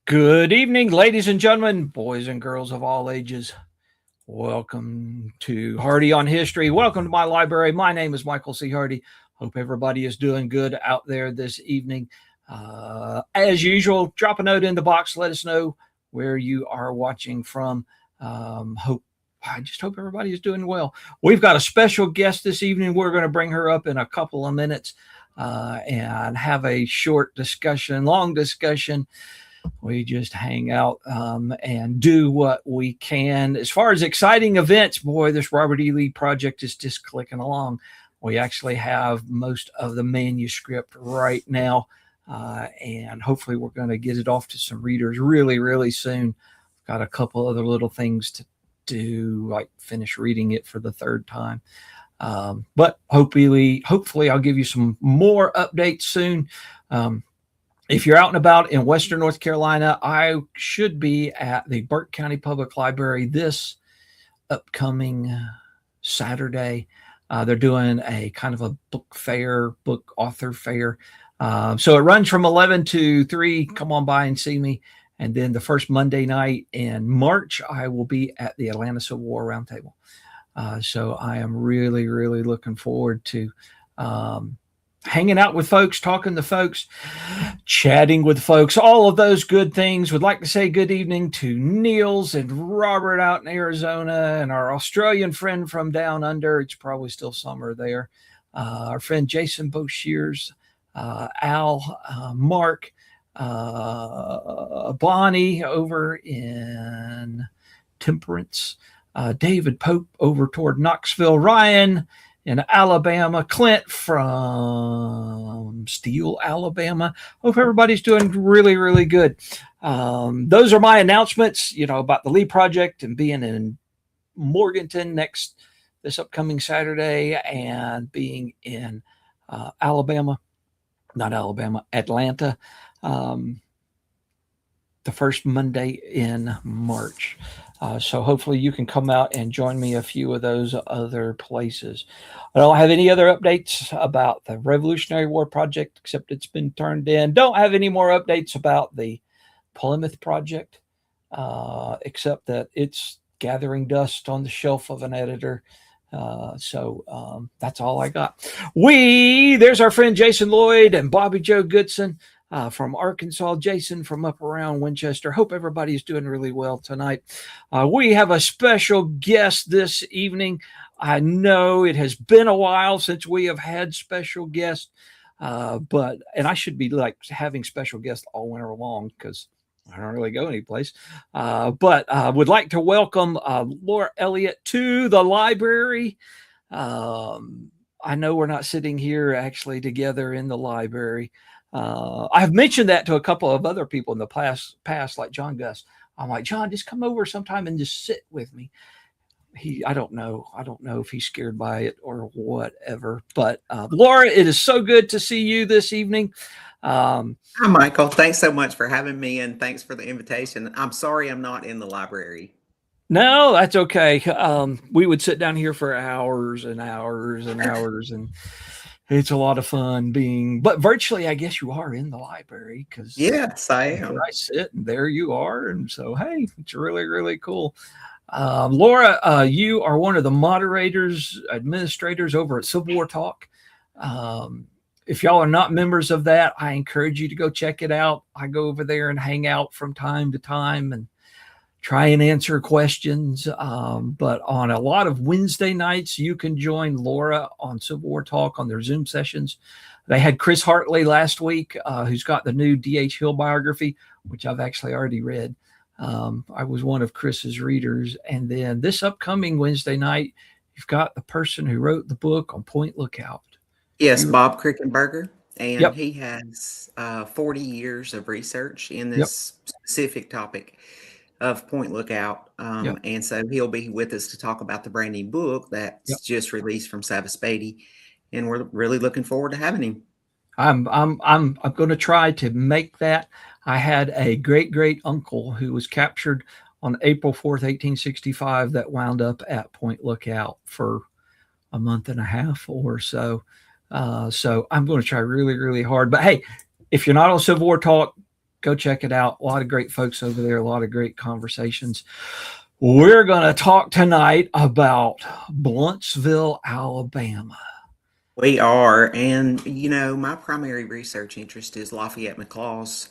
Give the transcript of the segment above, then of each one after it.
Good evening, ladies and gentlemen, boys and girls of all ages. Welcome to Hardy on History. Welcome to my library. My name is Michael C. Hardy. Hope everybody is doing good out there this evening. As usual, drop a note in the box. Let us know where you are watching from. I just hope everybody is doing well. We've got a special guest this evening. We're going to bring her up in a couple of minutes and have a short discussion, long discussion. We just hang out and do what we can. As far as exciting events, boy, this Robert E. Lee project is just clicking along. We actually have most of the manuscript right now, and hopefully we're going to get it off to some readers really, really soon. Got a couple other little things to do, like finish reading it for the third time. But hopefully I'll give you some more updates soon. If you're out and about in Western North Carolina, I should be at the Burke County Public Library this upcoming Saturday. They're doing a kind of a book fair, book author fair. So it runs from 11 to 3. Come on by and see me. And then the first Monday night in March, I will be at the Atlanta Civil War Roundtable. So I am really, really looking forward to hanging out with folks, talking to folks, chatting with folks, all of those good things. Would like to say good evening to Niels and Robert out in Arizona and our Australian friend from down under. It's probably still summer there. Our friend Jason Boshears, Al, Mark, Bonnie over in Temperance, David Pope over toward Knoxville, Ryan in Alabama, Clint from Steele, Alabama. Hope everybody's doing really, really good. Those are my announcements, about the Lee Project and being in Morganton this upcoming Saturday and being in Atlanta, the first Monday in March. So hopefully you can come out and join me a few of those other places. I don't have any other updates about the Revolutionary War Project, except it's been turned in. Don't have any more updates about the Plymouth Project, except that it's gathering dust on the shelf of an editor. So that's all I got. There's our friend Jason Lloyd and Bobby Joe Goodson. From Arkansas, Jason from up around Winchester. Hope everybody's doing really well tonight. We have a special guest this evening. I know it has been a while since we have had special guests, and I should be like having special guests all winter long because I don't really go anyplace. But would like to welcome Laura Elliott to the library. I know we're not sitting here actually together in the library. I've mentioned that to a couple of other people in the past, like John Gus. I'm like, John, just come over sometime and just sit with me. I don't know if he's scared by it or whatever. But Laura, it is so good to see you this evening. Hi, Michael. Thanks so much for having me, and thanks for the invitation. I'm sorry I'm not in the library. No, that's okay. We would sit down here for hours and hours and hours, and it's a lot of fun but virtually, I guess you are in the library because yes, I am. I sit and there you are. And so, hey, it's really, really cool. Laura, you are one of the administrators over at Civil War Talk. If y'all are not members of that, I encourage you to go check it out. I go over there and hang out from time to time and try and answer questions. But on a lot of Wednesday nights, you can join Laura on Civil War Talk on their Zoom sessions. They had Chris Hartley last week, who's got the new D.H. Hill biography, which I've actually already read. I was one of Chris's readers. And then this upcoming Wednesday night, you've got the person who wrote the book on Point Lookout. Yes, Bob Krickenberger. And he has 40 years of research in this specific topic of Point Lookout. And so he'll be with us to talk about the brand new book that's just released from Savas Beatty, and we're really looking forward to having him. I'm going to try to make that. I had a great uncle who was captured on April 4th, 1865, that wound up at Point Lookout for a month and a half or so. So I'm going to try really, really hard. But hey, if you're not on Civil War Talk, Go check it out. A lot of great folks over there, a lot of great conversations. We're going to talk tonight about Blountsville, Alabama. We are. And, my primary research interest is Lafayette McLaws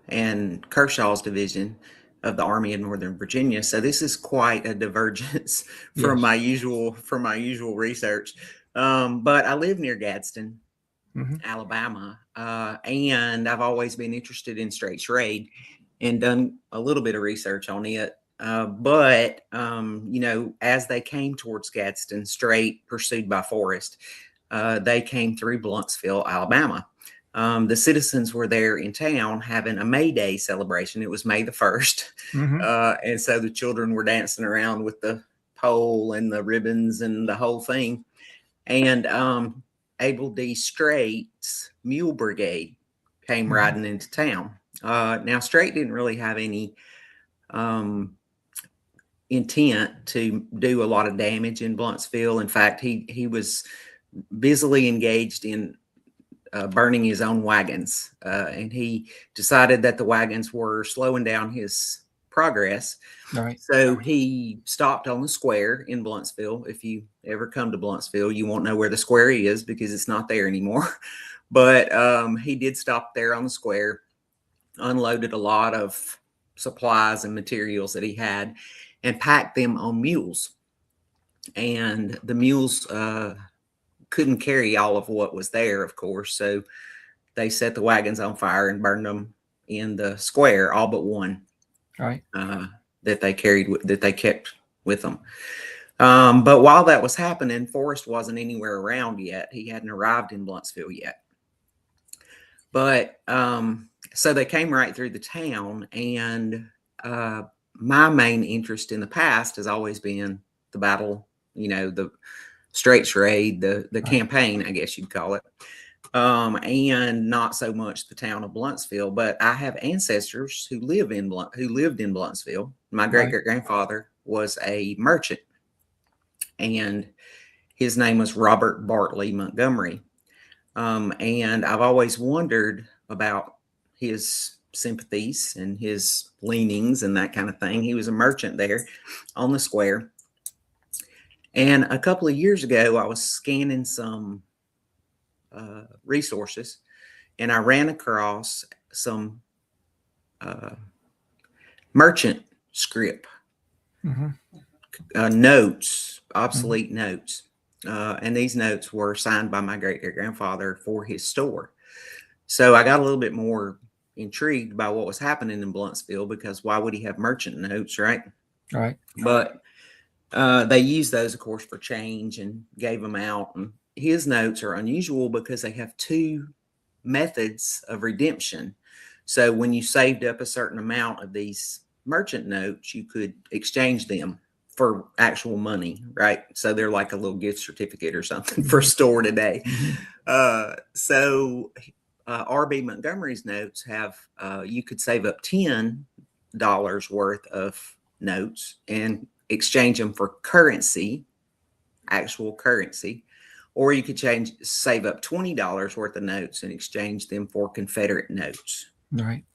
and Kershaw's division of the Army of Northern Virginia. So this is quite a divergence from my usual research. But I live near Gadsden, Alabama, and I've always been interested in Straits Raid and done a little bit of research on it. But as they came towards Gadsden, Strait pursued by Forrest, they came through Blountsville, Alabama. The citizens were there in town having a May Day celebration. It was May the 1st. And so the children were dancing around with the pole and the ribbons and the whole thing. And Abel D. Strait's Mule Brigade came riding into town. Now, Strait didn't really have any intent to do a lot of damage in Blountsville. In fact, he was busily engaged in burning his own wagons, and he decided that the wagons were slowing down his progress. So he stopped on the square in Blountsville. If you ever come to Blountsville, you won't know where the square is because it's not there anymore. But he did stop there on the square, unloaded a lot of supplies and materials that he had, and packed them on mules. And the mules couldn't carry all of what was there, of course. So they set the wagons on fire and burned them in the square, all but one. That they kept with them. But while that was happening, Forrest wasn't anywhere around yet. He hadn't arrived in Blountsville yet. But so they came right through the town, and my main interest in the past has always been the battle, the Straits Raid, the campaign, I guess you'd call it, and not so much the town of Blountsville. But I have ancestors who lived in Blountsville. My great-great-grandfather was a merchant, and his name was Robert Bartley Montgomery. And I've always wondered about his sympathies and his leanings and that kind of thing. He was a merchant there on the square. And a couple of years ago, I was scanning some resources, and I ran across some merchant script notes, obsolete notes. And these notes were signed by my great-great-grandfather for his store. So I got a little bit more intrigued by what was happening in Blountsville, because why would he have merchant notes, right? But they used those, of course, for change and gave them out. And his notes are unusual because they have two methods of redemption. So when you saved up a certain amount of these merchant notes, you could exchange them for actual money, right? So they're like a little gift certificate or something for a store today. So R.B. Montgomery's notes have, you could save up $10 worth of notes and exchange them for currency, actual currency, or you could save up $20 worth of notes and exchange them for Confederate notes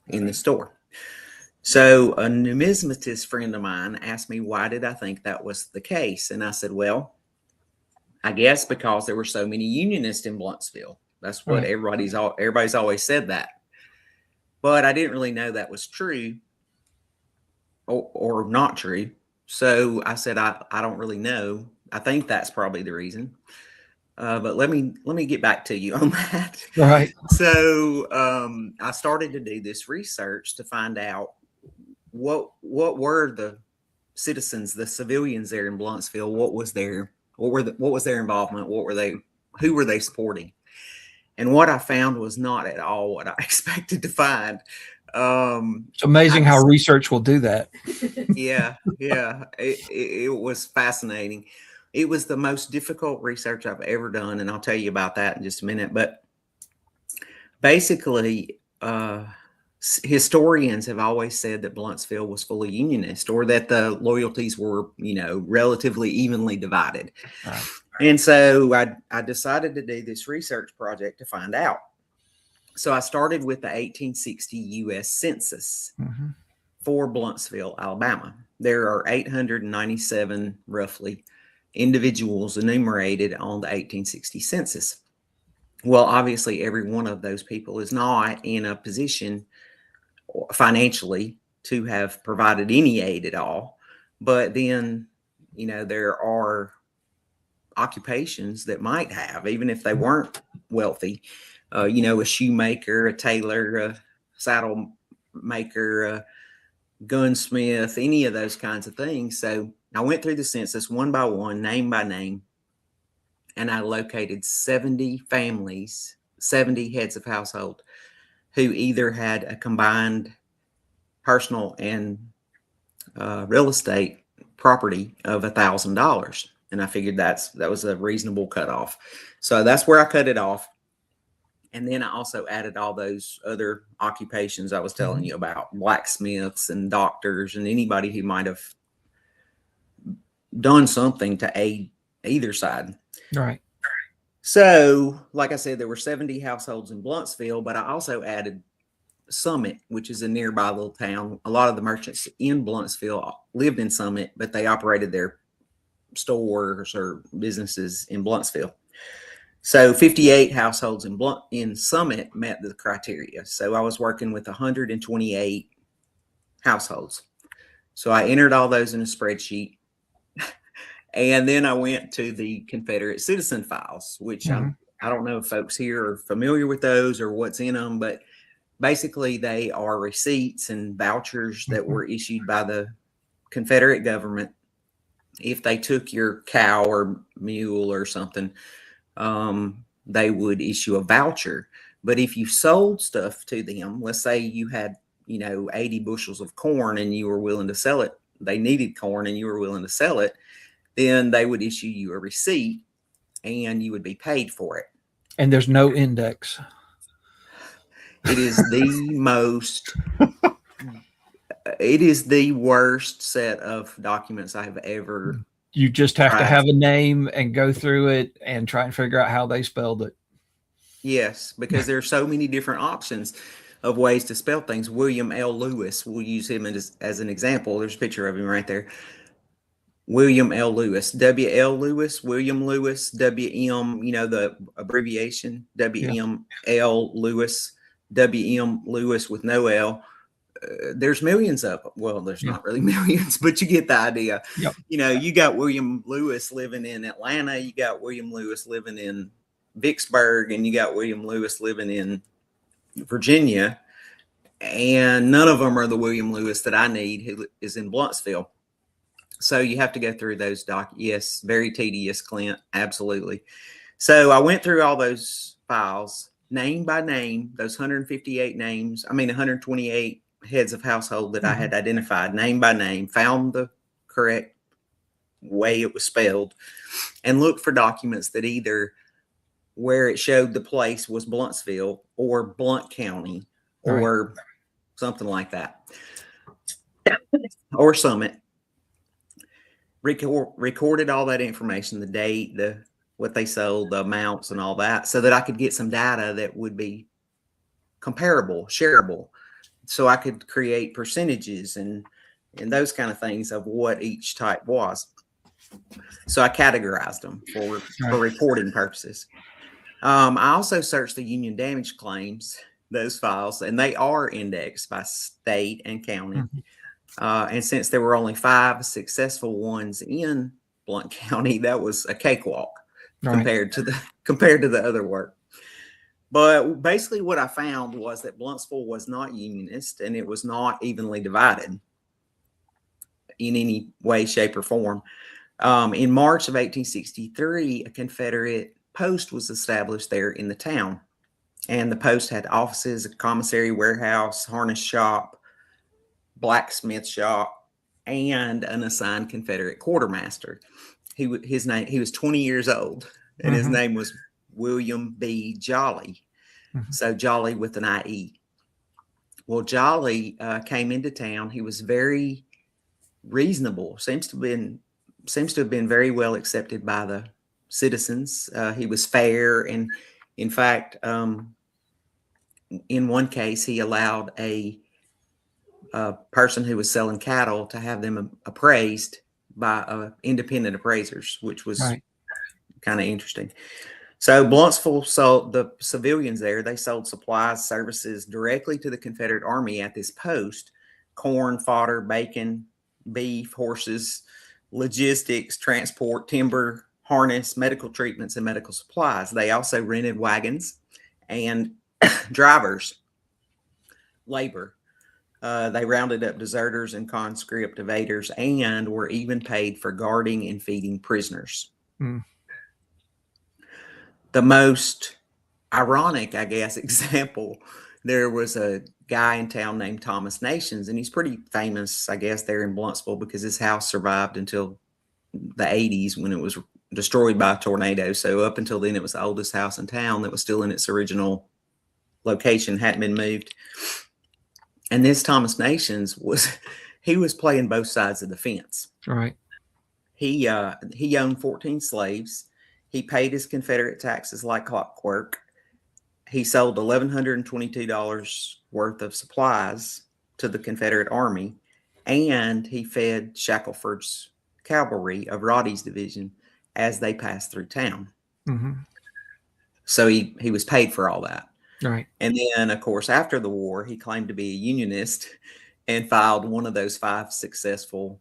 in the store. So a numismatist friend of mine asked me, why did I think that was the case? And I said, well, I guess because there were so many Unionists in Blountsville. That's what everybody's always said that. But I didn't really know that was true or not true. So I said, I don't really know. I think that's probably the reason. But let me get back to you on that. So I started to do this research to find out what were the citizens, the civilians there in Blountsville, what was their involvement, who were they supporting? And what I found was not at all what I expected to find. It's amazing how research will do that. Yeah. It was fascinating. It was the most difficult research I've ever done, and I'll tell you about that in just a minute. But basically, historians have always said that Blountsville was fully Unionist, or that the loyalties were, relatively evenly divided. And so I decided to do this research project to find out. So I started with the 1860 U.S. Census for Blountsville, Alabama. There are 897 roughly individuals enumerated on the 1860 census. Well, obviously, every one of those people is not in a position financially to have provided any aid at all. But then, there are occupations that might have, even if they weren't wealthy, a shoemaker, a tailor, a saddle maker, a gunsmith, any of those kinds of things. So I went through the census one by one, name by name, and I located 70 families, 70 heads of household who either had a combined personal and real estate property of $1,000. And I figured that was a reasonable cutoff. So that's where I cut it off. And then I also added all those other occupations I was telling you about, blacksmiths and doctors and anybody who might have done something to aid either side. Right. So, like I said, there were 70 households in Blountsville, but I also added Summit, which is a nearby little town. A lot of the merchants in Blountsville lived in Summit, but they operated their stores or businesses in Blountsville. So 58 households in Summit met the criteria. So I was working with 128 households. So I entered all those in a spreadsheet. And then I went to the Confederate Citizen Files, which I don't know if folks here are familiar with those or what's in them, but basically they are receipts and vouchers that were issued by the Confederate government. If they took your cow or mule or something, they would issue a voucher. But if you sold stuff to them, let's say you had, 80 bushels of corn and you were willing to sell it, they needed corn and you were willing to sell it, then they would issue you a receipt and you would be paid for it. And there's no index. It is it is the worst set of documents I have ever. You just have to have a name and go through it and try and figure out how they spelled it. Yes, because there are so many different options of ways to spell things. William L. Lewis, we'll use him as an example. There's a picture of him right there. William L. Lewis, W.L. Lewis, William Lewis, W.M., the abbreviation, W.M.L. Lewis, W.M. Lewis with no L. There's millions of them. Well, there's not really millions, but you get the idea. Yep. You got William Lewis living in Atlanta, you got William Lewis living in Vicksburg, and you got William Lewis living in Virginia, and none of them are the William Lewis that I need who is in Blountsville. So you have to go through those Yes, very tedious, Clint. Absolutely. So I went through all those files, name by name, those 128 heads of household that I had identified, name by name, found the correct way it was spelled, and looked for documents that either where it showed the place was Blountsville or Blount County or something like that, or Summit. Recorded all that information, the date, what they sold, the amounts and all that, so that I could get some data that would be comparable, shareable, so I could create percentages and those kind of things of what each type was. So I categorized them for reporting purposes. I also searched the union damage claims, those files, and they are indexed by state and county. And since there were only 5 successful ones in Blount County, that was a cakewalk compared to the other work. But basically what I found was that Blountsville was not unionist, and it was not evenly divided in any way, shape, or form. In March of 1863, a Confederate post was established there in the town. And the post had offices, a commissary, warehouse, harness shop, blacksmith shop, and an assigned Confederate quartermaster. He was 20 years old, and his name was William B. Jolly. So Jolly with an I-E. Well, Jolly came into town. He was very reasonable. Seems to have been very well accepted by the citizens. He was fair, and in fact, in one case, he allowed a person who was selling cattle to have them appraised by independent appraisers, which was kind of interesting. So Blountsville sold, the civilians there, they sold supplies, services directly to the Confederate Army at this post: corn, fodder, bacon, beef, horses, logistics, transport, timber, harness, medical treatments, and medical supplies. They also rented wagons and drivers, labor. They rounded up deserters and conscript evaders, and were even paid for guarding and feeding prisoners. The most ironic, I guess, example, there was a guy in town named Thomas Nations, and he's pretty famous, I guess, there in Blountsville because his house survived until the 80s when it was destroyed by a tornado. So up until then, it was the oldest house in town that was still in its original location, hadn't been moved. And this Thomas Nations he was playing both sides of the fence. Right. He owned 14 slaves. He paid his Confederate taxes like clockwork. He sold $1,122 worth of supplies to the Confederate Army, and he fed Shackelford's cavalry of Roddy's division as they passed through town. So he was paid for all that. Right. And then, of course, after the war, he claimed to be a Unionist and filed one of those 5 successful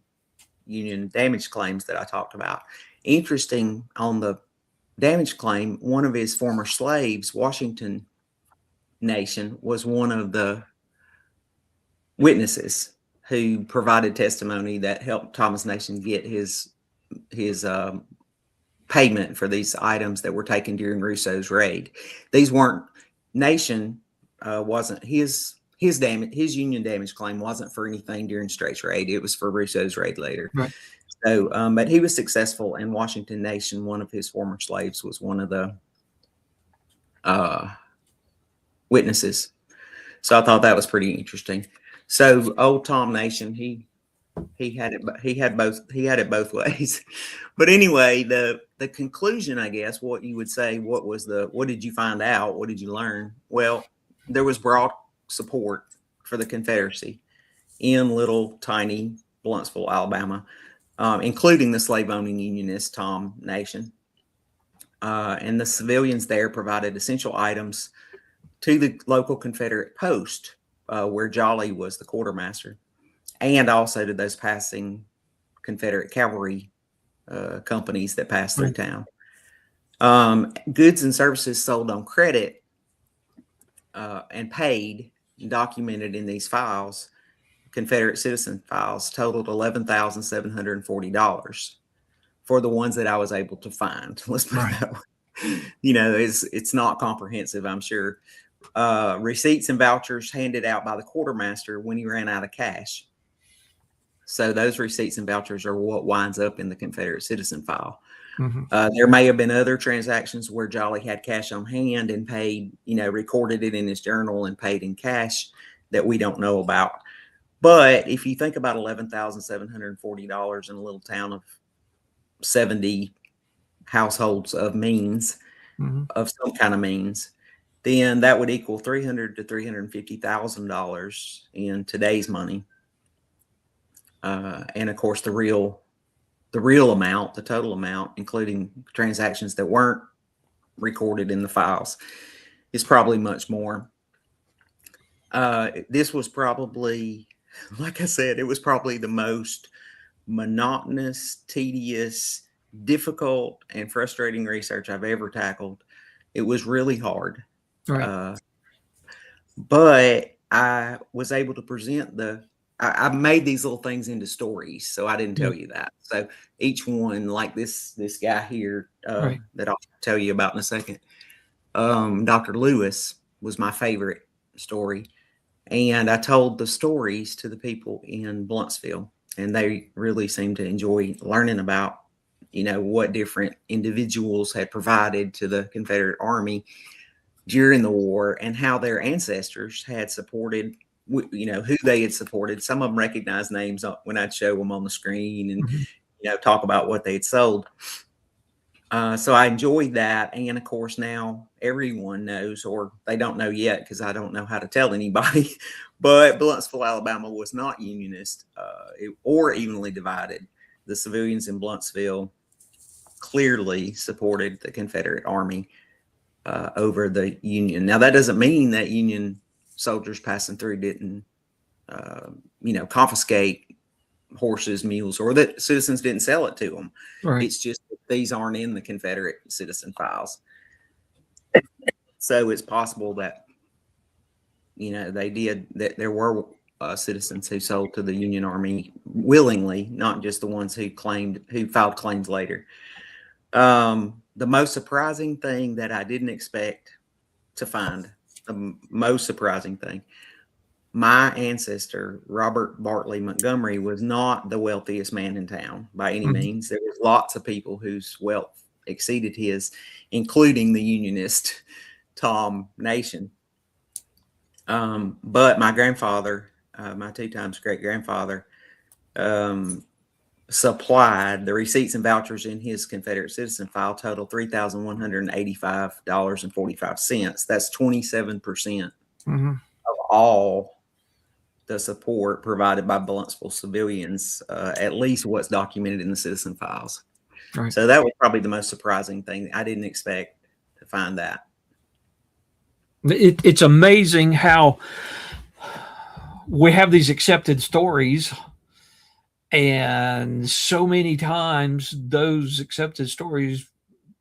Union damage claims that I talked about. Interesting, on the damage claim, one of his former slaves, Washington Nation, was one of the witnesses who provided testimony that helped Thomas Nation get his payment for these items that were taken during Rousseau's raid. These weren't Nation wasn't his Union damage claim wasn't for anything during Straight's raid. It was for Rousseau's raid later. Right. So, but he was successful, and Washington Nation, one of his former slaves, was one of the witnesses. So I thought that was pretty interesting. So old Tom Nation, he had it both ways. But anyway, the conclusion, I guess, what you would say, what did you find out? What did you learn? Well, there was broad support for the Confederacy in little tiny Blountsville, Alabama, including the slave-owning Unionist Tom Nation. And the civilians there provided essential items to the local Confederate post, where Jolly was the quartermaster, and also to those passing Confederate cavalry companies that passed through town. Goods and services sold on credit and paid, documented in these files, Confederate citizen files, totaled $11,740 for the ones that I was able to find. Let's put it that way. It's not comprehensive, I'm sure. Receipts and vouchers handed out by the quartermaster when he ran out of cash. So those receipts and vouchers are what winds up in the Confederate citizen file. There may have been other transactions where Jolly had cash on hand and paid, recorded it in his journal and paid in cash that we don't know about. But if you think about $11,740 in a little town of 70 households of means, of some kind of means, then that would equal $300,000 to $350,000 in today's money. And of course, the real amount, the total amount, including transactions that weren't recorded in the files, is probably much more. This was probably, like I said, it was probably the most monotonous, tedious, difficult, and frustrating research I've ever tackled. It was really hard. Right. But I was able to present I made these little things into stories, so I didn't tell you that. So each one, like this guy here that I'll tell you about in a second, Dr. Lewis was my favorite story. And I told the stories to the people in Blountsville, and they really seemed to enjoy learning about, what different individuals had provided to the Confederate Army during the war and how their ancestors had supported, who they had supported. Some of them recognized names when I'd show them on the screen and, talk about what they had sold. So I enjoyed that. And of course, now everyone knows, or they don't know yet because I don't know how to tell anybody, but Blountsville, Alabama was not Unionist or evenly divided. The civilians in Blountsville clearly supported the Confederate Army over the Union. Now, that doesn't mean that Union soldiers passing through didn't, confiscate horses, mules, or that citizens didn't sell it to them. Right. It's just that these aren't in the Confederate citizen files. So it's possible that, they did, that there were citizens who sold to the Union Army willingly, not just the ones who filed claims later. The most surprising thing that I didn't expect to find, the most surprising thing, my ancestor, Robert Bartley Montgomery, was not the wealthiest man in town by any means. There was lots of people whose wealth exceeded his, including the Unionist Tom Nation. But my grandfather, my 2 times great grandfather, supplied the receipts and vouchers in his Confederate citizen file total $3,185.45. That's 27% of all the support provided by Blountsville civilians, at least what's documented in the citizen files. Right. So that was probably the most surprising thing. I didn't expect to find that. It's amazing how we have these accepted stories, and so many times those accepted stories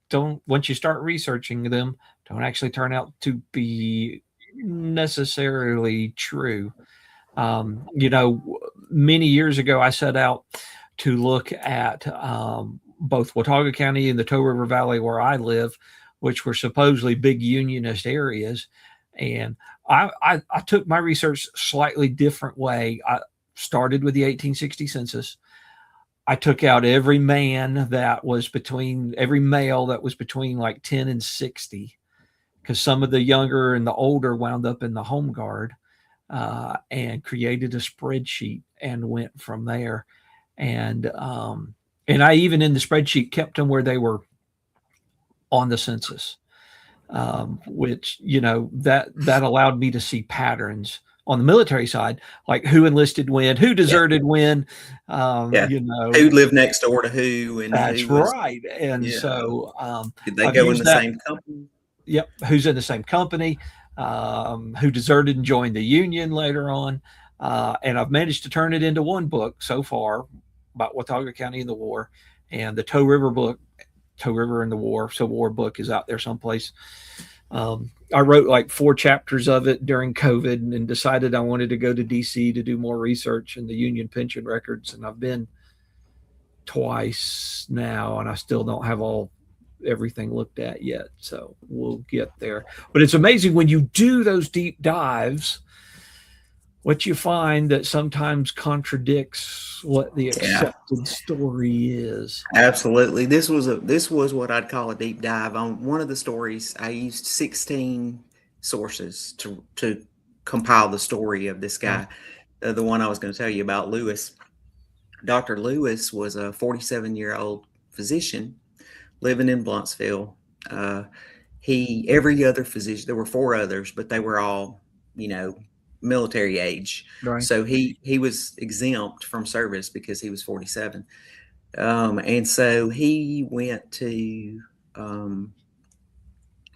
don't, once you start researching them, don't actually turn out to be necessarily true. Many years ago, I set out to look at both Watauga County and the Toe River Valley where I live, which were supposedly big Unionist areas. And I took my research slightly different way. I started with the 1860 census. I took out every male that was between like 10 and 60, because some of the younger and the older wound up in the Home Guard. And created a spreadsheet and went from there. And I even in the spreadsheet kept them where they were on the census, which, that allowed me to see patterns on the military side, like who enlisted when, who deserted when, who lived next door to who. And that's right. And so did they go in the same company? Yep. Who's in the same company, who deserted and joined the Union later on. And I've managed to turn it into one book so far about Watauga County in the war, and the Toe River book, Toe River in the War, Civil War book is out there someplace. I wrote like 4 chapters of it during COVID and decided I wanted to go to DC to do more research in the Union pension records. And I've been twice now, and I still don't have everything looked at yet. So we'll get there. But it's amazing when you do those deep dives, what you find that sometimes contradicts what the accepted story is. Absolutely. This was what I'd call a deep dive. On one of the stories, I used 16 sources to compile the story of this guy. The one I was going to tell you about, Lewis. Dr. Lewis was a 47-year-old physician living in Blountsville. Every other physician, there were 4 others, but they were all, military age. Right. So he was exempt from service because he was 47. And so he went to,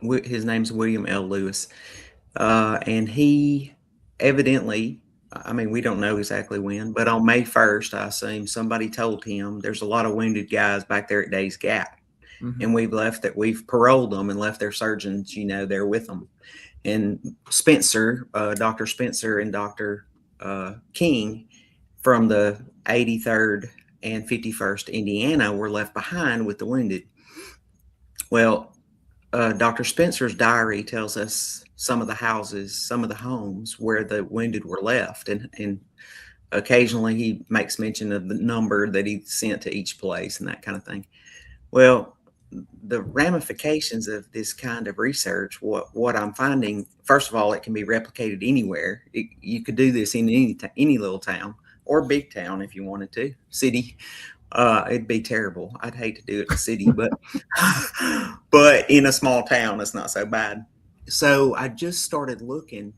his name's William L. Lewis. And he evidently, we don't know exactly when, but on May 1st, I assume somebody told him there's a lot of wounded guys back there at Days Gap. Mm-hmm. And we've paroled them and left their surgeons, there with them. And Spencer, Dr. Spencer and Dr. King from the 83rd and 51st Indiana were left behind with the wounded. Well, Dr. Spencer's diary tells us some of the houses, some of the homes where the wounded were left. And occasionally he makes mention of the number that he sent to each place and that kind of thing. Well, the ramifications of this kind of research, what I'm finding, first of all, it can be replicated anywhere. You could do this in any little town or big town if you wanted to, city. It'd be terrible. I'd hate to do it in the city, but but in a small town, it's not so bad. So I just started looking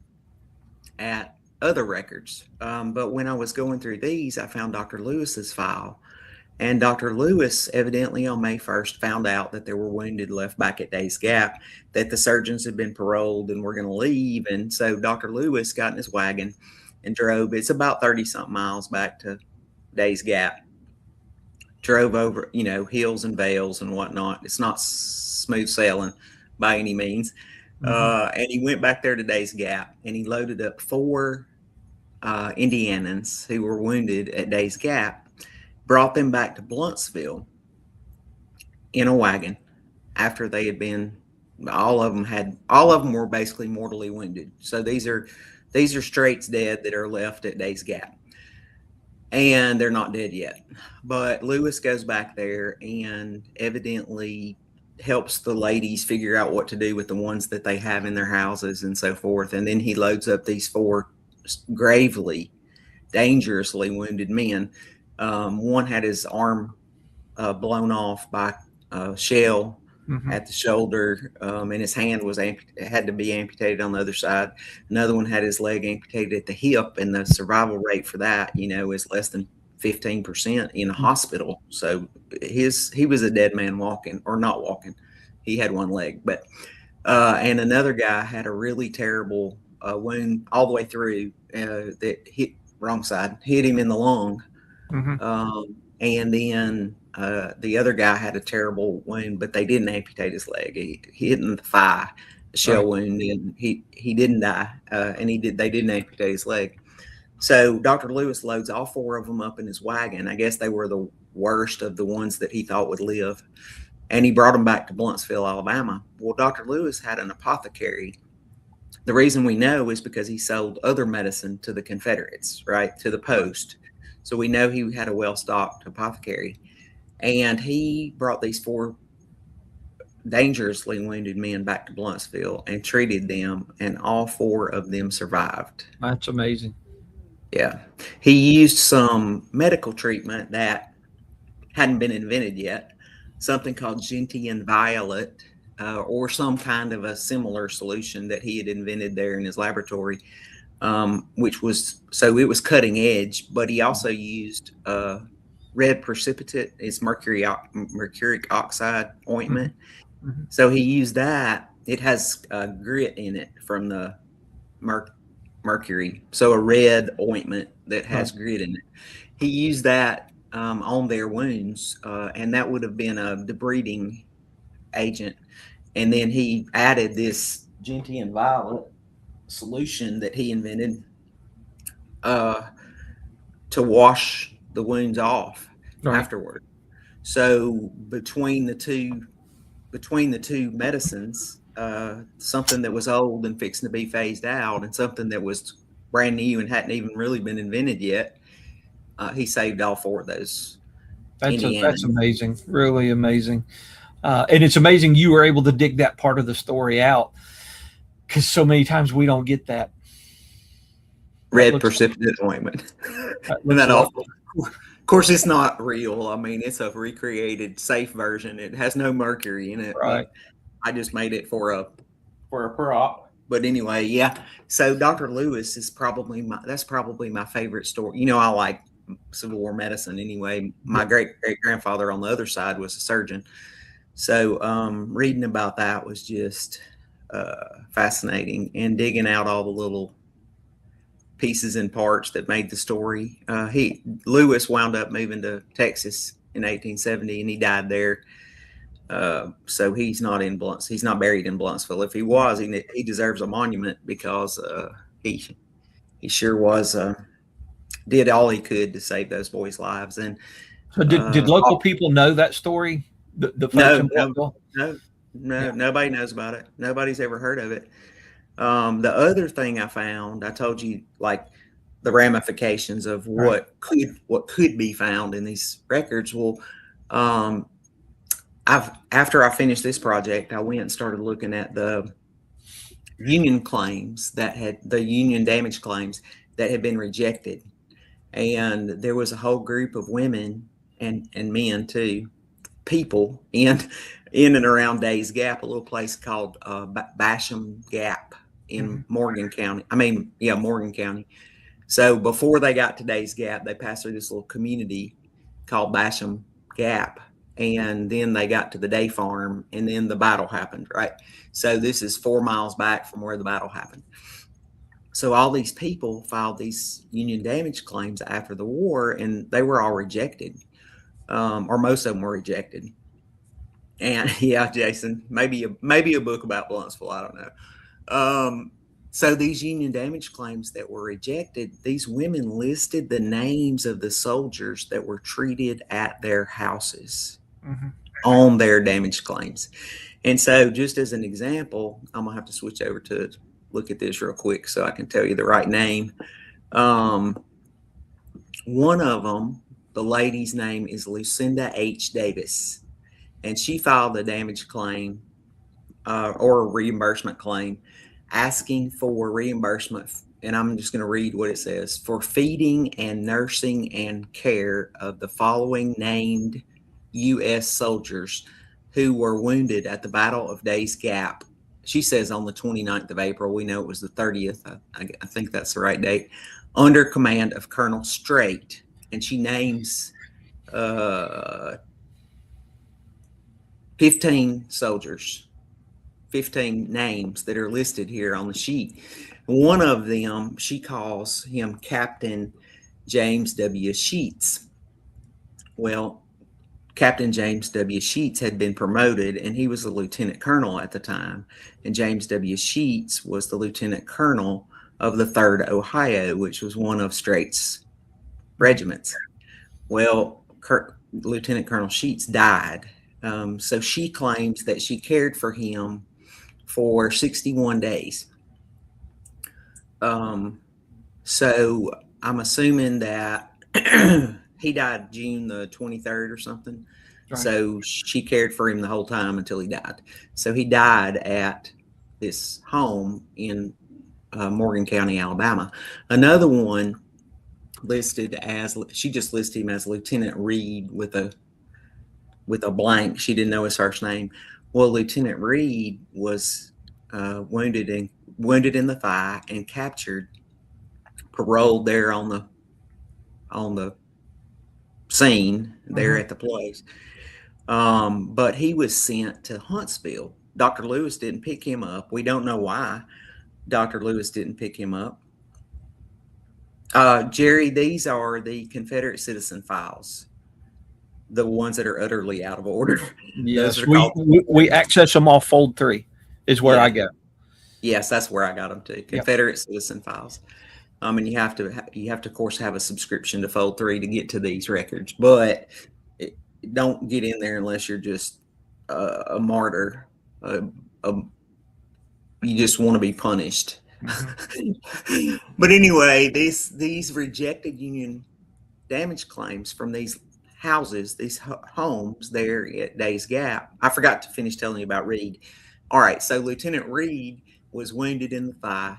at other records. But when I was going through these, I found Dr. Lewis's file. And Dr. Lewis, evidently on May 1st, found out that there were wounded left back at Days Gap, that the surgeons had been paroled and were going to leave. And so Dr. Lewis got in his wagon and drove. It's about 30-something miles back to Days Gap. Drove over, hills and vales and whatnot. It's not smooth sailing by any means. And he went back there to Days Gap, and he loaded up 4 Indianans who were wounded at Days Gap, brought them back to Blountsville in a wagon after they had been, all of them were basically mortally wounded. So these are straights dead that are left at Days Gap. And they're not dead yet. But Lewis goes back there and evidently helps the ladies figure out what to do with the ones that they have in their houses and so forth. And then he loads up these 4 gravely, dangerously wounded men. One had his arm blown off by a shell at the shoulder, and his hand had to be amputated on the other side. Another one had his leg amputated at the hip, and the survival rate for that, is less than 15% in a hospital. So he was a dead man walking, or not walking. He had one leg, but and another guy had a really terrible wound all the way through that hit wrong side, hit him in the lung. And then the other guy had a terrible wound, but they didn't amputate his leg. He hit in the thigh, a shell wound, and he didn't die. And they didn't amputate his leg. So Dr. Lewis loads all 4 of them up in his wagon. I guess they were the worst of the ones that he thought would live. And he brought them back to Blountsville, Alabama. Well, Dr. Lewis had an apothecary. The reason we know is because he sold other medicine to the Confederates, right, to the post. So we know he had a well-stocked apothecary. And he brought these 4 dangerously wounded men back to Blountsville and treated them, and all 4 of them survived. That's amazing. Yeah. He used some medical treatment that hadn't been invented yet, something called gentian violet, or some kind of a similar solution that he had invented there in his laboratory, which was, so it was cutting edge, but he also used red precipitate. It's mercuric oxide ointment. So he used that. It has grit in it from the mercury. So a red ointment that has grit in it. He used that on their wounds, and that would have been a debriding agent. And then he added this gentian violet solution that he invented to wash the wounds off afterward. So between the two medicines, something that was old and fixing to be phased out, and something that was brand new and hadn't even really been invented yet, he saved all 4 of those. That's amazing, really amazing. And it's amazing you were able to dig that part of the story out, because so many times we don't get that. Red precipitate ointment. Isn't that awful? Of course, it's not real. I mean, it's a recreated, safe version. It has no mercury in it. Right. I just made it for a prop. But anyway, yeah. So Dr. Lewis is probably my favorite story. I like Civil War medicine anyway. My great-great-grandfather on the other side was a surgeon. So reading about that was just fascinating, and digging out all the little pieces and parts that made the story. Lewis wound up moving to Texas in 1870, and he died there. So he's not buried in Blountsville. If he was, he deserves a monument, because he sure was did all he could to save those boys' lives. And so did local people know that story? No, nobody knows about it. Nobody's ever heard of it. The other thing I found, I told you, like the ramifications of what could be found in these records. Well, after I finished this project, I went and started looking at the Union damage claims that had been rejected. And there was a whole group of women and men too, people in and around Days Gap, a little place called Basham Gap in Morgan County. Morgan County. So before they got to Days Gap, they passed through this little community called Basham Gap. And then they got to the Day Farm, and then the battle happened, right? So this is 4 miles back from where the battle happened. So all these people filed these union damage claims after the war, and they were all rejected, or most of them were rejected. And yeah, Jason, maybe a book about Blountsville, I don't know. So these union damage claims that were rejected, these women listed the names of the soldiers that were treated at their houses on their damage claims. And so just as an example, I'm gonna have to switch over to look at this real quick so I can tell you the right name. One of them, the lady's name is Lucinda H. Davis, and she filed a damage claim or a reimbursement claim asking for reimbursement. And I'm just going to read what it says: for feeding and nursing and care of the following named U.S. soldiers who were wounded at the Battle of Days Gap. She says on the 29th of April. We know it was the 30th. I think that's the right date. Under command of Colonel Strait. And she names 15 soldiers, 15 names that are listed here on the sheet. One of them, she calls him Captain James W. Sheets. Well, Captain James W. Sheets had been promoted, and he was a lieutenant colonel at the time. And James W. Sheets was the lieutenant colonel of the 3rd Ohio, which was one of Strait's regiments. Well, Lieutenant Colonel Sheets died. So she claims that she cared for him for 61 days. So I'm assuming that he died June the 23rd or something. Right. So she cared for him the whole time until he died. So he died at this home in Morgan County, Alabama. Another one listed as, she just listed him as Lieutenant Reed with a blank. She didn't know his first name. Well, Lieutenant Reed was wounded in the thigh and captured, paroled there on the scene there at the place. But he was sent to Huntsville. Dr. Lewis didn't pick him up. We don't know why Dr. Lewis didn't pick him up. Jerry, these are the Confederate citizen files, the ones that are utterly out of order. Yes, we access them off Fold 3 is where I go. Yes, that's where I got them too. Confederate citizen files. And you have to of course have a subscription to Fold 3 to get to these records, but don't get in there unless you're just a martyr. You just want to be punished. But anyway, these rejected union damage claims from these houses, these homes there at Days Gap. I forgot to finish telling you about Reed. All right, so Lieutenant Reed was wounded in the thigh.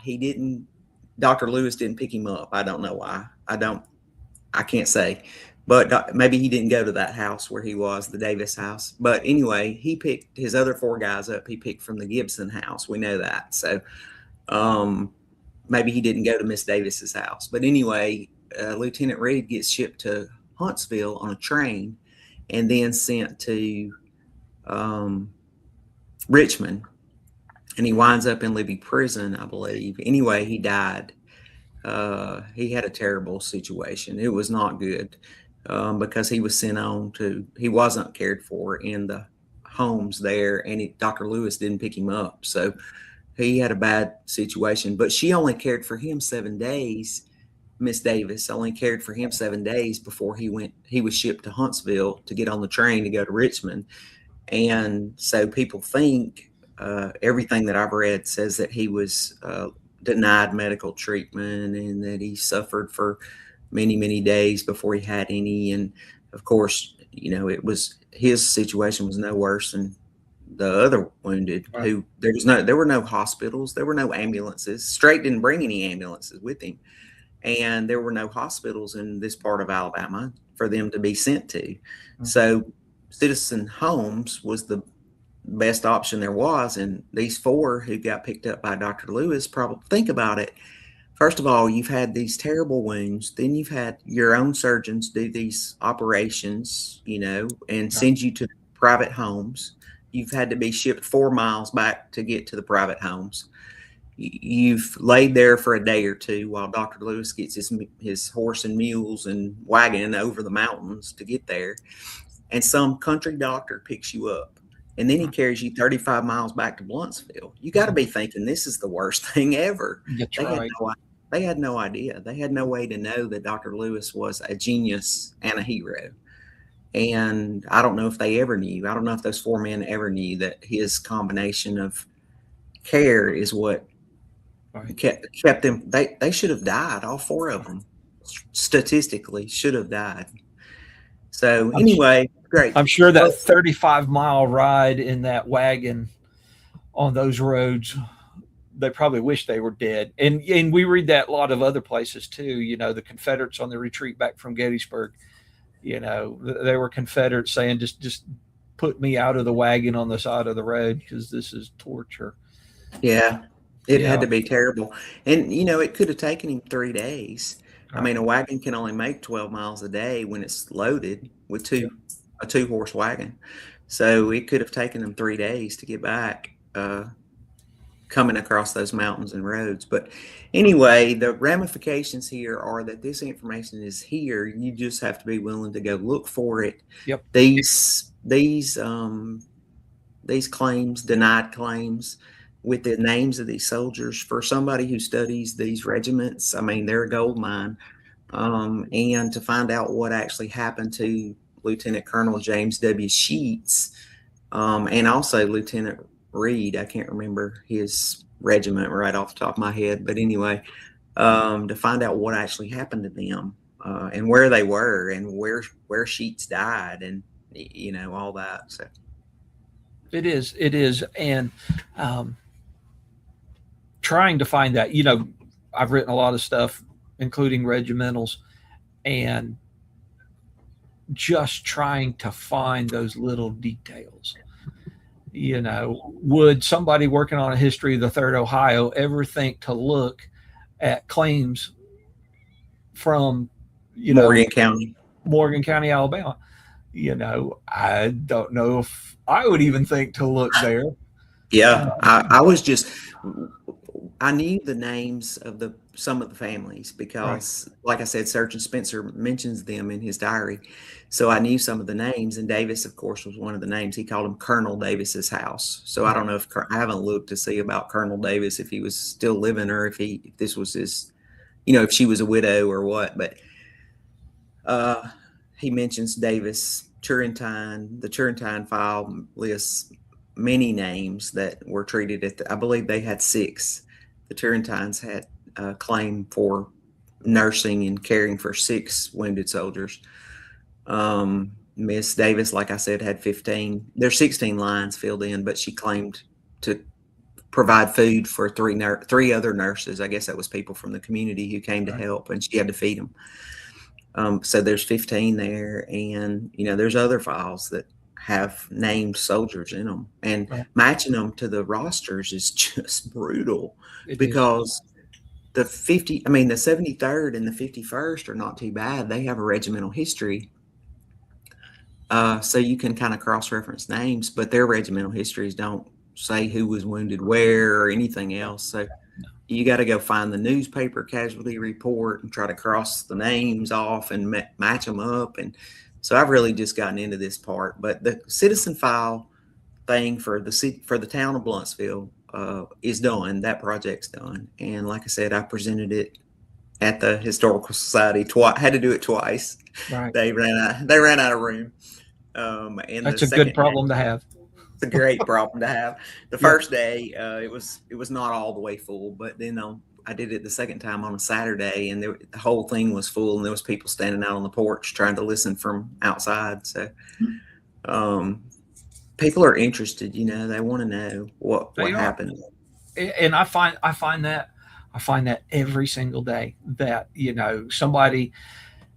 Dr. Lewis didn't pick him up. I don't know why. I can't say. But maybe he didn't go to that house where he was, the Davis house. But anyway, he picked his other 4 guys up. He picked from the Gibson house. We know that. So maybe he didn't go to Miss Davis's house. But anyway, Lieutenant Reed gets shipped to Huntsville on a train and then sent to Richmond. And he winds up in Libby prison, I believe. Anyway, he died. He had a terrible situation. It was not good because he was sent on he wasn't cared for in the homes there, and Dr. Lewis didn't pick him up. So he had a bad situation. But she only cared for him 7 days. Miss Davis only cared for him 7 days before he was shipped to Huntsville to get on the train to go to Richmond. And so people think, everything that I've read says that he was denied medical treatment and that he suffered for many, many days before he had any. And of course, his situation was no worse than the other wounded. Right. Who there were no hospitals, there were no ambulances. Strait didn't bring any ambulances with him. and there were no hospitals in this part of Alabama for them to be sent to. Mm-hmm. So citizen homes was the best option there was. And these 4 who got picked up by Dr. Lewis, probably, think about it. First of all, you've had these terrible wounds. Then you've had your own surgeons do these operations, and send you to private homes. You've had to be shipped 4 miles back to get to the private homes. You've laid there for a day or two while Dr. Lewis gets his horse and mules and wagon over the mountains to get there. And some country doctor picks you up. And then he carries you 35 miles back to Blountsville. You got to be thinking this is the worst thing ever. They had no idea. They had no way to know that Dr. Lewis was a genius and a hero. And I don't know if they ever knew. I don't know if those 4 men ever knew that his combination of care is what kept them. They should have died. All 4 of them statistically should have died. So anyway, great. I'm sure that 35-mile ride in that wagon on those roads, they probably wish they were dead. And we read that a lot of other places too. The Confederates on the retreat back from Gettysburg, they were Confederates saying, just put me out of the wagon on the side of the road because this is torture. Yeah, it had to be terrible. And, it could have taken him 3 days. I mean, a wagon can only make 12 miles a day when it's loaded with a 2-horse wagon. So it could have taken them 3 days to get back, coming across those mountains and roads. But anyway, the ramifications here are that this information is here. You just have to be willing to go look for it. Yep. These claims, denied claims, with the names of these soldiers, for somebody who studies these regiments, I mean, they're a gold mine. And to find out what actually happened to Lieutenant Colonel James W. Sheets, and also Lieutenant Reed, I can't remember his regiment right off the top of my head, but anyway, to find out what actually happened to them, and where they were, and where Sheets died, and all that. So it is, and trying to find that, I've written a lot of stuff, including regimentals, and just trying to find those little details. Would somebody working on a history of the 3rd Ohio ever think to look at claims from, Morgan County, Alabama? I don't know if I would even think to look there. Yeah, I knew the names of some of the families because, like I said, Sergeant Spencer mentions them in his diary. So I knew some of the names, and Davis, of course, was one of the names. He called him Colonel Davis's house. So I don't know I haven't looked to see about Colonel Davis, if he was still living or if this was his, if she was a widow or what. But he mentions Davis, Turrentine. The Turrentine file lists many names that were treated I believe they had 6. The Turrentines had a claim for nursing and caring for 6 wounded soldiers. Miss Davis, like I said, had 15. There's 16 lines filled in, but she claimed to provide food for 3 other nurses. I guess that was people from the community who came to help, and she had to feed them. So there's 15 there, and there's other files that have named soldiers in them, and matching them to the rosters is just brutal. Because the 73rd and the 51st are not too bad. They have a regimental history. So you can kind of cross-reference names, but their regimental histories don't say who was wounded where or anything else. So you got to go find the newspaper casualty report and try to cross the names off and match them up. And so I've really just gotten into this part. But the citizen file thing for the town of Blountsville is done. That project's done. And like I said, I presented it at the Historical Society twice. Had to do it twice. Right. They ran out of room. And that's a good problem to have. It's a great problem to have. The first day, it was not all the way full, but then I did it the second time on a Saturday, and the whole thing was full, and there was people standing out on the porch trying to listen from outside. So, people are interested. They want to know what happened. And I find that I find that every single day that, somebody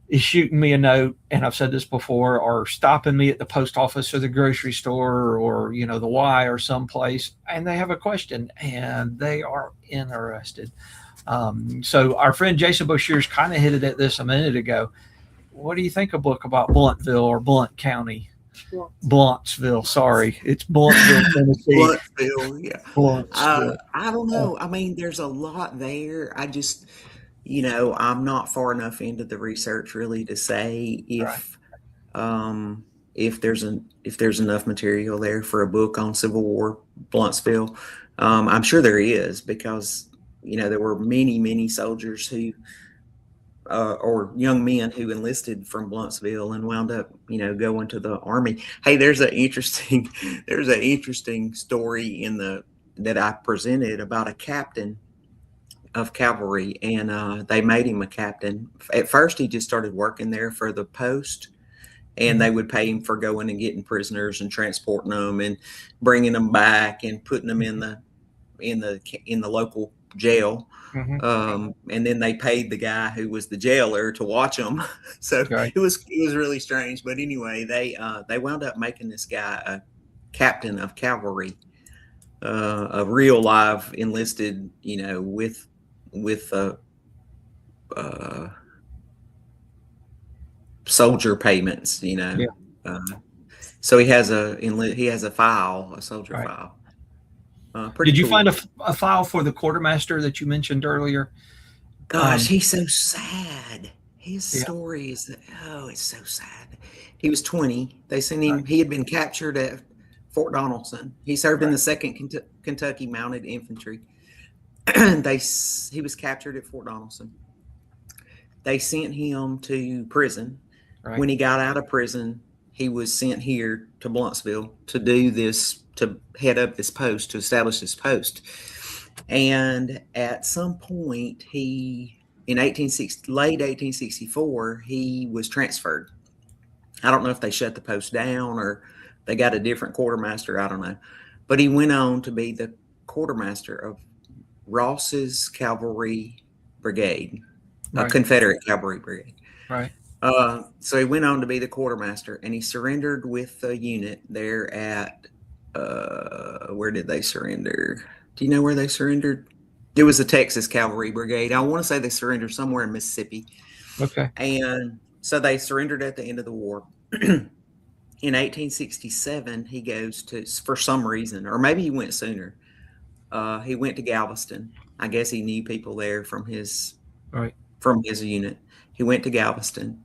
is shooting me a note, and I've said this before, or stopping me at the post office or the grocery store or, the Y or someplace, and they have a question and they are interested. So our friend Jason Boshears kind of hinted at this a minute ago. What do you think a book about Blountsville or Blount County? Blountsville, sorry. It's Blountsville, Tennessee. Blountsville, yeah. Blountsville. I don't know. I mean, there's a lot there. I just, I'm not far enough into the research really to say if there's enough material there for a book on Civil War Blountsville. I'm sure there is, because there were many soldiers who or young men who enlisted from Blountsville and wound up going to the Army. Hey, there's an interesting story that I presented about a captain of cavalry, and they made him a captain. At first he just started working there for the post, and they would pay him for going and getting prisoners and transporting them and bringing them back and putting them in the local jail. And then they paid the guy who was the jailer to watch them. So it was really strange. But anyway, they wound up making this guy a captain of cavalry, a real live enlisted, with soldier payments, so he has a file, a soldier file. Did you find a file for the quartermaster that you mentioned earlier? Gosh, he's so sad. His story is, it's so sad. He was 20. They sent him. He had been captured at Fort Donelson. He served in the 2nd Kentucky Mounted Infantry. He was captured at Fort Donelson. They sent him to prison. When he got out of prison, he was sent here to Blountsville to do this, to head up this post, to establish this post. And at some point, late 1864, he was transferred. I don't know if they shut the post down or they got a different quartermaster. I don't know. But he went on to be the quartermaster of Ross's Cavalry Brigade, a Confederate Cavalry Brigade. So he went on to be the quartermaster, and he surrendered with a unit there at, where did they surrender? Do you know where they surrendered? It was the Texas Cavalry Brigade. I want to say they surrendered somewhere in Mississippi. And so they surrendered at the end of the war. In 1867, he goes to, for some reason, or maybe he went sooner, he went to Galveston. I guess he knew people there from his unit. He went to Galveston.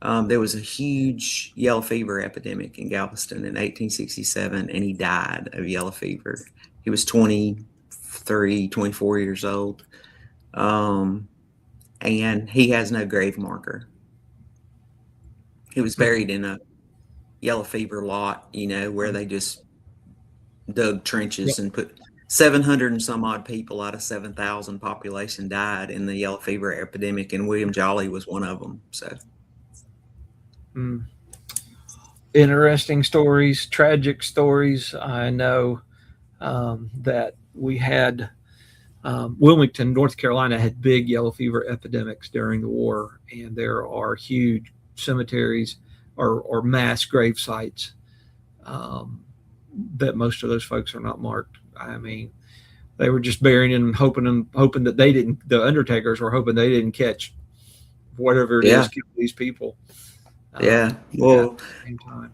There was a huge yellow fever epidemic in Galveston in 1867, and he died of yellow fever. He was 23, 24 years old. And he has no grave marker. He was buried in a yellow fever lot, where they just dug trenches and put 700 and some odd people out of 7,000 population died in the yellow fever epidemic, and William Jolly was one of them. So, interesting stories, tragic stories. I know that we had Wilmington, North Carolina, had big yellow fever epidemics during the war, and there are huge cemeteries or mass grave sites that most of those folks are not marked. I mean, they were just burying them, hoping that they didn't. The undertakers were hoping they didn't catch whatever it is killed these people. Well, same time.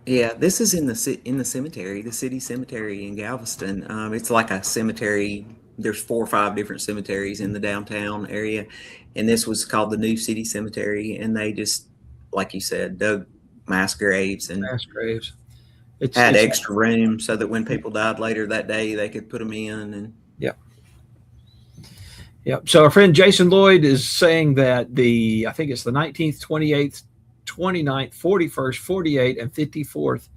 Yeah, this is in the cemetery, the city cemetery in Galveston. It's like a cemetery. There's 4 or 5 different cemeteries in the downtown area, and this was called the New City Cemetery. And they just, like you said, dug mass graves and had extra room so that when people died later that day, they could put them in. And So our friend Jason Lloyd is saying that I think it's the 19th, 28th, 29th, 41st, 48th, and 54th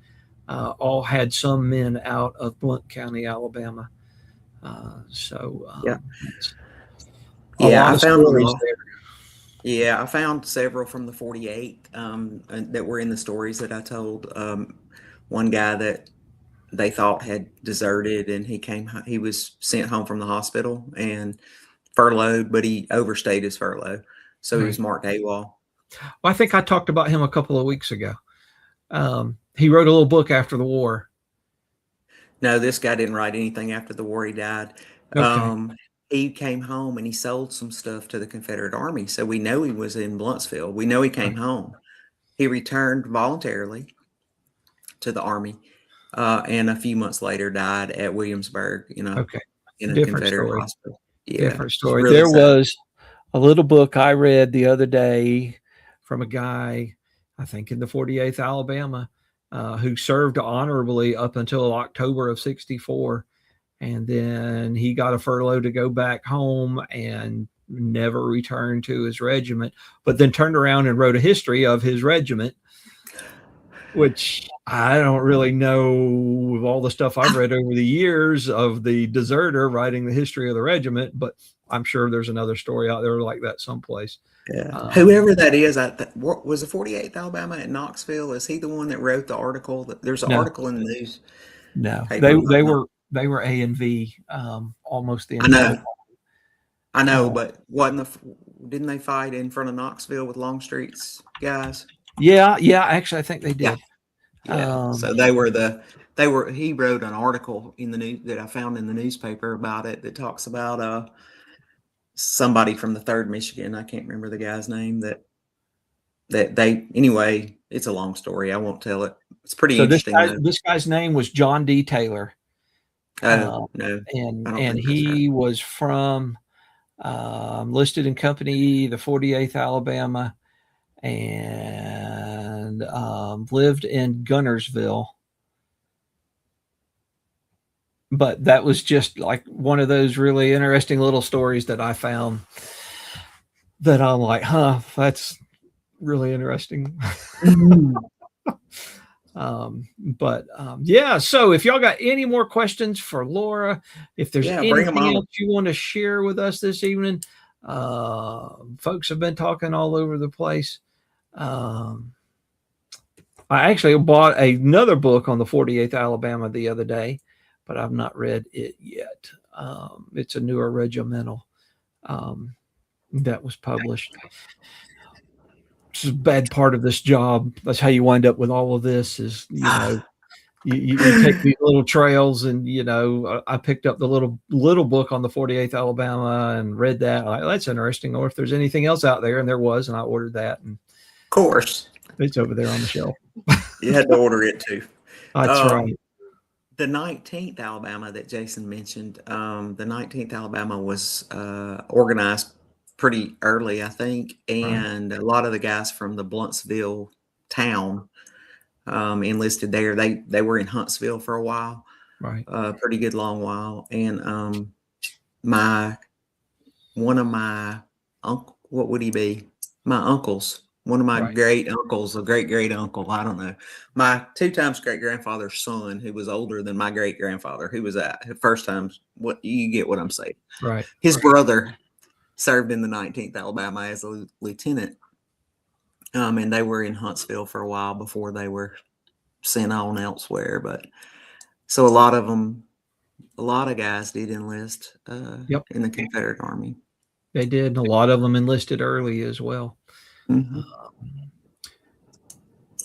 all had some men out of Blount County, Alabama. I found several from the 48 that were in the stories that I told. One guy that they thought had deserted, and he was sent home from the hospital, and furloughed, but he overstayed his furlough, so he was marked AWOL. Well, I think I talked about him a couple of weeks ago. He wrote a little book after the war. No, this guy didn't write anything after the war. He died. Okay. He came home and he sold some stuff to the Confederate Army, so we know he was in Blountsville. We know he came home. He returned voluntarily to the Army, and a few months later died at Williamsburg, in a Confederate hospital. Yeah, different story. Really there sad. Was a little book I read the other day from a guy, I think in the 48th Alabama, who served honorably up until October of 64. And then he got a furlough to go back home and never returned to his regiment, but then turned around and wrote a history of his regiment, which I don't really know, with all the stuff I've read over the years of the deserter writing the history of the regiment, but I'm sure there's another story out there like that someplace. Yeah. Whoever that is, what was the 48th Alabama at Knoxville? Is he the one that wrote the article? There's an article in the news. No, they were A and V, almost the entire. I know, but didn't they fight in front of Knoxville with Longstreet's guys? Yeah. Actually, I think they did. Yeah. So he wrote an article in the news that I found in the newspaper about it that talks about somebody from the 3rd Michigan. I can't remember the guy's name anyway, it's a long story. I won't tell it. It's pretty interesting. This guy's name was John D. Taylor. No. And he was from listed in company, the 48th Alabama, and lived in Gunnersville. But that was just like one of those really interesting little stories that I found that I'm like, that's really interesting. Yeah. So if y'all got any more questions for Laura, if there's anything else you want to share with us this evening, folks have been talking all over the place. I actually bought another book on the 48th Alabama the other day, but I've not read it yet. It's a newer regimental that was published. It's a bad part of this job. That's how you wind up with all of this is, you take these little trails and, I picked up the little book on the 48th Alabama and read that. That's interesting. Or if there's anything else out there, and there was, and I ordered that. And of course, it's over there on the shelf. You had to order it too. That's right. The 19th Alabama that Jason mentioned, the 19th Alabama was organized pretty early, I think, and a lot of the guys from the Blountsville town enlisted there. They were in Huntsville for a while, right? Pretty good long while. And one of my what would he be? My uncles. One of my great uncles, a great uncle, I don't know, my 2 times great grandfather's son, who was older than my great grandfather, who was at first times. What you get what I'm saying? Right. His brother served in the 19th Alabama as a lieutenant, and they were in Huntsville for a while before they were sent on elsewhere. But so a lot of guys did enlist in the Confederate Army. They did, and a lot of them enlisted early as well. Mm-hmm.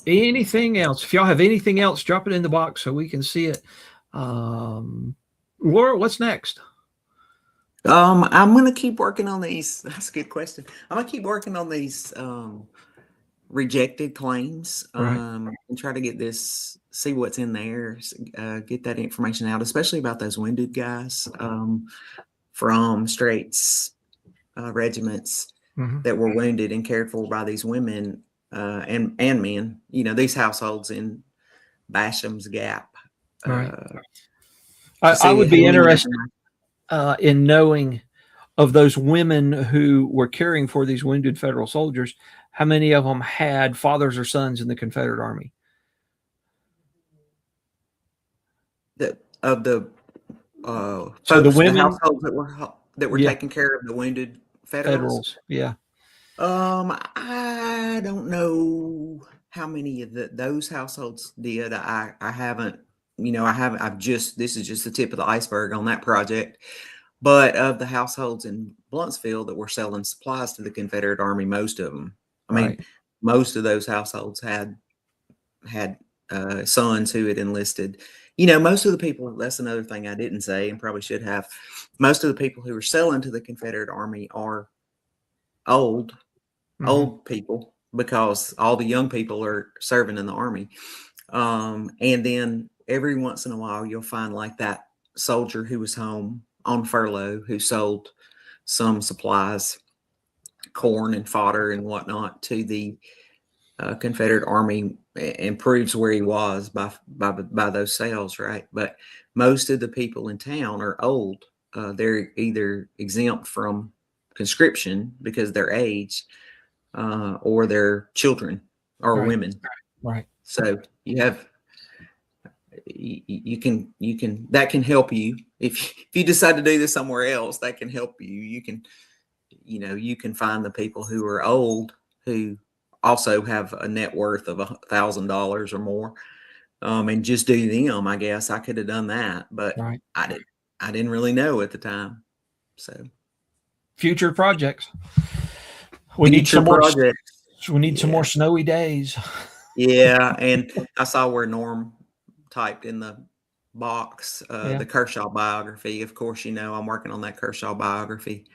Anything else? If y'all have anything else, drop it in the box so we can see it. Laura, what's next? I'm going to keep working on these. That's a good question. I'm going to keep working on these rejected claims and try to get see what's in there, get that information out, especially about those wounded guys from Straight's regiments that were wounded and cared for by these women and men, these households in Basham's Gap. I would be interested in knowing of those women who were caring for these wounded Federal soldiers, how many of them had fathers or sons in the Confederate Army? The women, the households that were taking care of the wounded Federals. Yeah. I don't know how many of those households did. I haven't, this is just the tip of the iceberg on that project. But of the households in Blountsville that were selling supplies to the Confederate Army, most of them, I mean, most of those households had sons who had enlisted. Most of the people, that's another thing I didn't say and probably should have. Most of the people who are selling to the Confederate Army are old people, because all the young people are serving in the Army. And then every once in a while, you'll find like that soldier who was home on furlough who sold some supplies, corn and fodder and whatnot, to the Confederate Army, and proves where he was by those sales, right? But most of the people in town are old. They're either exempt from conscription because they're aged, or they're children or women. Right. So you can that can help you if you decide to do this somewhere else. That can help you. You can find the people who are old who also have a net worth of $1,000 or more, and just do them. I guess I could have done that, but I didn't really know at the time. So future projects. We need some more snowy days. Yeah, and I saw where Norm typed in the box the Kershaw biography. Of course, I'm working on that Kershaw biography,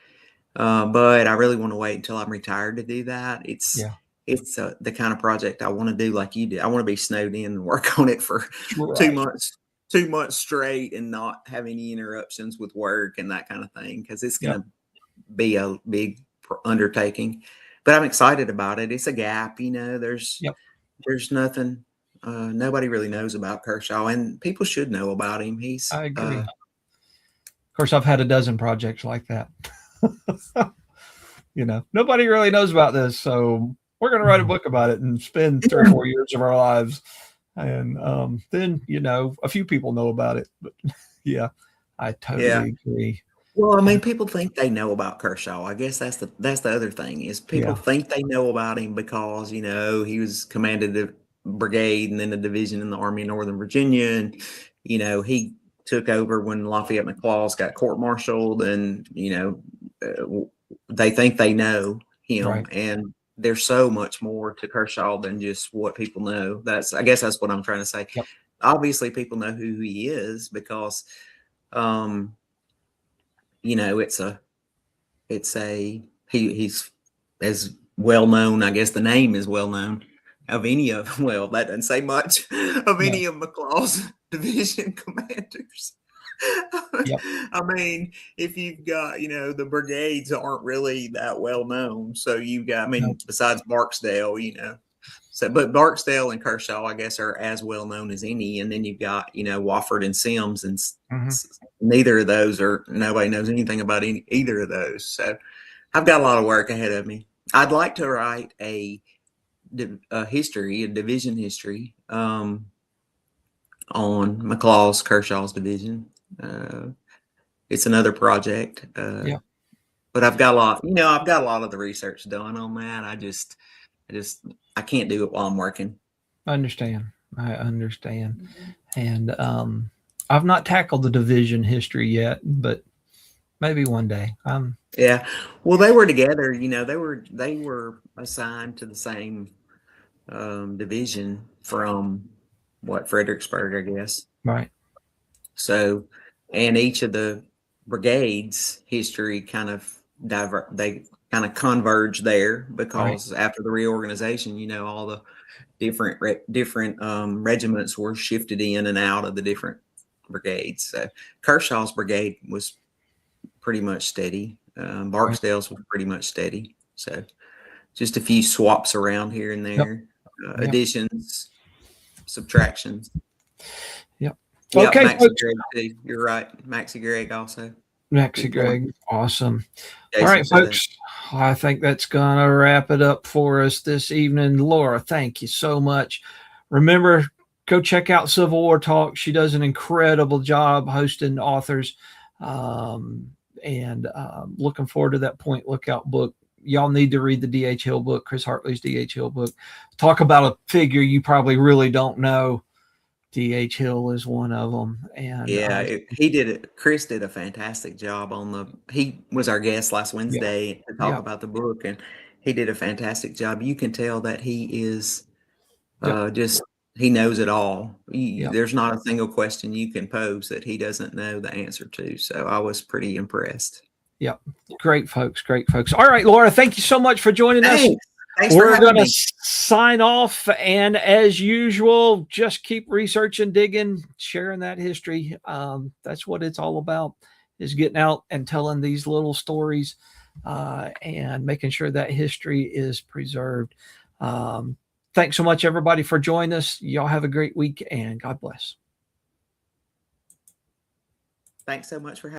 but I really want to wait until I'm retired to do that. It's the kind of project I want to do like you did. I want to be snowed in and work on it for 2 months straight and not have any interruptions with work and that kind of thing, because it's going to be a big undertaking. But I'm excited about it. It's a gap, there's nothing, nobody really knows about Kershaw, and people should know about him. I agree. Of course, I've had a dozen projects like that. Nobody really knows about this, so we're going to write a book about it and spend 3 or 4 years of our lives. And then, a few people know about it. But I totally agree. Well, I mean, people think they know about Kershaw. I guess that's the other thing, is people think they know about him because, he was commanded a brigade and then a division in the Army of Northern Virginia. And, he took over when Lafayette McLaws got court-martialed, and, they think they know him. Right. And there's so much more to Kershaw than just what people know. I guess that's what I'm trying to say. Yep. Obviously, people know who he is because, he's as well known. I guess the name is well known of any of, well, that doesn't say much, of any of McLaw's division commanders. Yep. I mean, if you've got, the brigades aren't really that well known. So you've got, besides Barksdale, so, but Barksdale and Kershaw, I guess, are as well known as any. And then you've got, Wofford and Sims, and neither of those nobody knows anything about either of those. So I've got a lot of work ahead of me. I'd like to write a division history, on McLaw's, Kershaw's division. It's another project. But I've got a lot, I've got a lot of the research done on that. I can't do it while I'm working. I understand. And I've not tackled the division history yet, but maybe one day. Yeah. Well, they were together, they were assigned to the same division from Fredericksburg, I guess. Right. So, and each of the brigades history kind of converge there, because after the reorganization, all the different regiments were shifted in and out of the different brigades. So Kershaw's brigade was pretty much steady. Barksdale's was pretty much steady. So just a few swaps around here and there, additions, subtractions. Yep. Yep, okay, Maxie Gregg too. You're right. Maxie Gregg also. Maxie Gregg, awesome. Jason, all right, folks. I think that's going to wrap it up for us this evening. Laura, thank you so much. Remember, go check out Civil War Talk. She does an incredible job hosting authors. And looking forward to that Point Lookout book. Y'all need to read the D.H. Hill book, Chris Hartley's D.H. Hill book. Talk about a figure you probably really don't know. D.H. Hill is one of them. And Yeah, he did it. Chris did a fantastic job he was our guest last yeah, Wednesday to talk about the book, and he did a fantastic job. You can tell that he is just, he knows it all. There's not a single question you can pose that he doesn't know the answer to. So I was pretty impressed. Yep. Great folks. Great folks. All right, Laura, thank you so much for joining us. Thanks We're going to sign off. And as usual, just keep researching, digging, sharing that history. That's what it's all about, is getting out and telling these little stories and making sure that history is preserved. Thanks so much, everybody, for joining us. Y'all have a great week, and God bless. Thanks so much for having me.